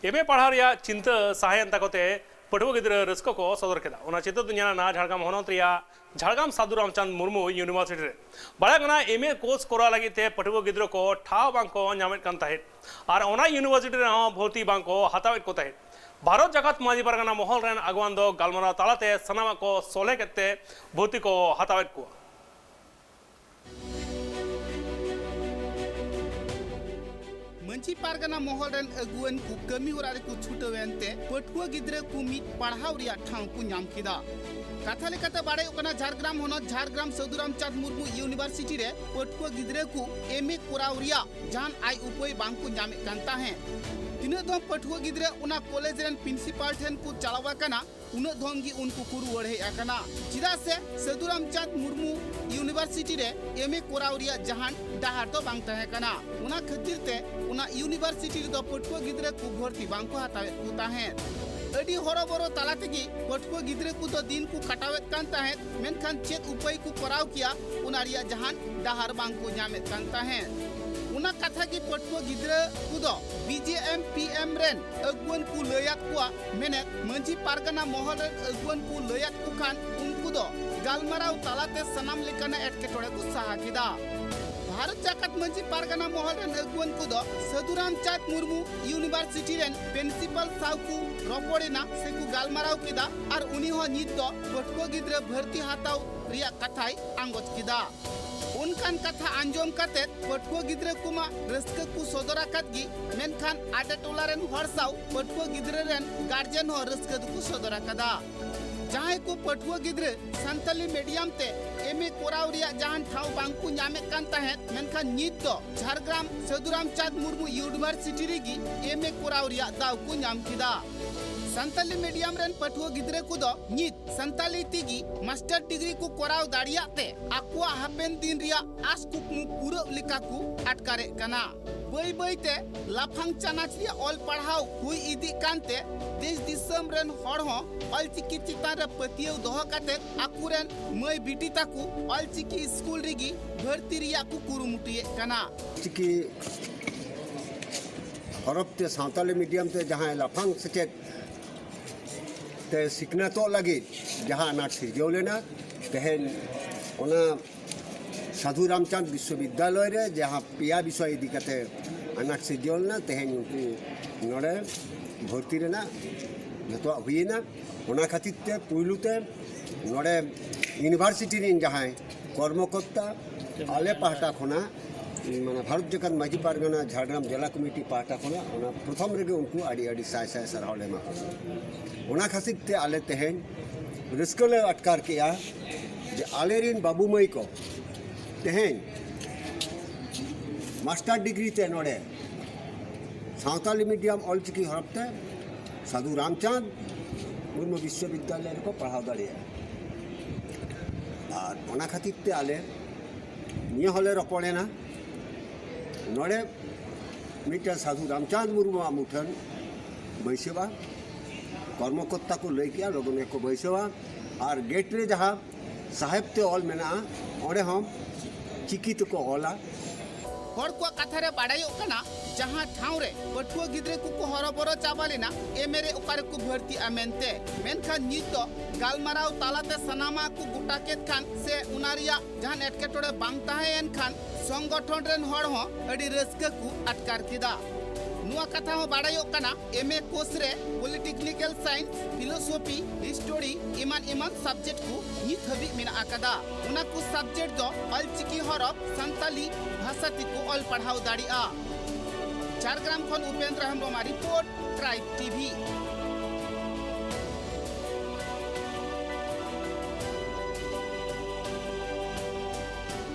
M A पढ़ा चिंता सहायन तकोते पढ़ुआ गिद्रा रस्को को सदर केदा ओना चित्र दुनिया ना झाड़ग्राम होनत रिया झाड़ग्राम साधु रामचंद मुर्मू यूनिवर्सिटी रे बाड़ागना एम ए कोर्स करा लगी ते पढ़ुआ गिद्रा को ठाव बांको नामेत कान ताहे और ओना यूनिवर्सिटी रे भर्ती बांको हतावेत को ताहे भारत जगत माजी परगना महल रेन अगवान दो गालमाराव तालाते सनामा को सोले केते भर्ती को हतावेत को मंची पारगना महल रेन अगुवन को कमी होरारे को छुटवेंते पठुआ गिद्रे को मिट पढ़ाव रिया ठाव को नाम किदा कथा लेकाते बाड़े ओकना झारग्राम होनत झारग्राम साधु रामचंद मुर्मू यूनिवर्सिटी रे पठुआ गिद्रे को एमए कोराव रिया जान आई उपाय बांग को नामे कांता है तिना दम पठुआ गिद्रे उना कॉलेज रेन प्रिंसिपल ठेन को चलावा कना उना धोंगी उनको कुरु वढ़े अकना चिदा से साधु रामचंद मुर्मू यूनिवर्सिटी रे एमए कोराव रिया जहान डाहार तो बांग तहे कना उना खातिर ते उना यूनिवर्सिटी रे दो पठुआ गिद्रे को भर्ती बांग को हतावे को ताहे अडी हरबरो ताला तेगी पठुआ गिद्रे को तो दिन को कटावेत कान ताहे मेनखान चेत उपाय को कराव किया उना रिया जहान डाहार बांग को नामेत कान ताहे उना कथा की पठुआ गिद्रे को दो बीजेएम पीएम रेन अगुवन को लयात को मेने मंजी पारगना महल रेन अगुवन को लयात को खान उनको दो गालमाराव तालाते सनाम लेकाना एटकेटोड़े को सहा किदा भारत जाकत मंजी पारगना महल रेन अगुवन को दो साधु रामचंद मुर्मू यूनिवर्सिटी रेन प्रिंसिपल सावकू रोपड़ेना सेकू गालमाराव किदा और उनी हो नित दो पठुआ गिद्रे भर्ती हाताव रिया कथाई आंगोच किदा उनकान कथा आंजोम काते पठुआ गिद्रे कुमा रस्क को सदरा कदगी मेनखान आटे टोला रेन हरसाव पठुआ गिद्रे रेन गार्जियन हो रस्क को सदरा कदा जहां को पठुआ गिद्रे संताली मीडियम ते एमए कोराव रिया जहां ठाव बांकु नामे कान ताहे मेनखान नित दो झारग्राम साधु रामचंद मुर्मू यूनिवर्सिटी रेगी एमए कोराव रिया दाव को नाम किदा संताली मीडियम रेन पठुआ गिद्रे को दो नित संताली तिगी मास्टर डिग्री को कोराव दाड़ियाते आकुआ हापेन दिन रिया आस कुकमु पूरा लिका को अटकारे कना बई बईते लाफांग चानाच रिया ऑल पढ़ाव हुई इदी कांते देश दिसम रेन हड़ हो ऑल चिकी चितान रे पतियव दोह काते आकुरेन मई बिटी ताकू ऑल चिकी स्कूल रिगी भर्ती रिया को कुरुमुटिए कना चिकी हरपते सावताली मीडियम ते जहां लाफांग सेचे ते सिकनातो लगी जहाँ अनाट सिरजेव लेना तहन ओना साधु रामचंद विश्वविद्यालय रे जहाँ पिया विषय इदी कते अनाट सिरजेव लेना तहन उनको नोड़े भर्ती रेना जतो हुईना ओना खातिर ते पुइलु ते नोड़े यूनिवर्सिटी रेन जहाँ कर्मकर्ता आले पाहटा खोना माने भारत जगत माजी पारगना झारग्राम जिला कमिटी पाहटा खोना ओना प्रथम रेगे उनको आड़ी आड़ी साय साय सरहाव लेमा ओना खातिर ते आले तहन रस्कले अटकार किया जे आले रिन बाबू मई को तहन मास्टर डिग्री ते नोड़े सावताली मीडियम ऑल चिकी हरपते साधु रामचंद मुर्मू विश्वविद्यालय को पढ़ाव दाड़े और ओना खातिर ते आले निये हले रपड़ेना नोड़े मिटन साधु रामचंद मुर्मू मुठन बैसेवा कर्मकर्ता को लई किया लोगों ने को बैसेवा और गेट रे जहाँ साहेब ते ऑल मेना ओडे हम चिकित को ऑला हर को कथा रे बाड़ायो कना जहां ठाव रे पठुआ गिद्रे को हरबरो चाबालेना एमेरे ओकारे को भर्ती अमेनते मेनखान नित दो गालमाराव तालाते सनामा को गुटाकेत खान से उनारिया जहां एटकेटोड़े बांग ताहे एन खान संगठन रेन हड़ हो अडी रस्क को अटकार किदा नुआ कथा हो बाड़ायो कना एमए कोर्स रे पॉलिटिकल साइंस फिलोसफी हिस्टोरी इमान इमान सब्जेक्ट को नित हबी मेना आकदा उना को सब्जेक्ट दो ऑल चिकी हरफ संताली भाषा को ऑल पढ़ाव दाड़िया झारग्राम खन Upendra Hembram report tribe TV.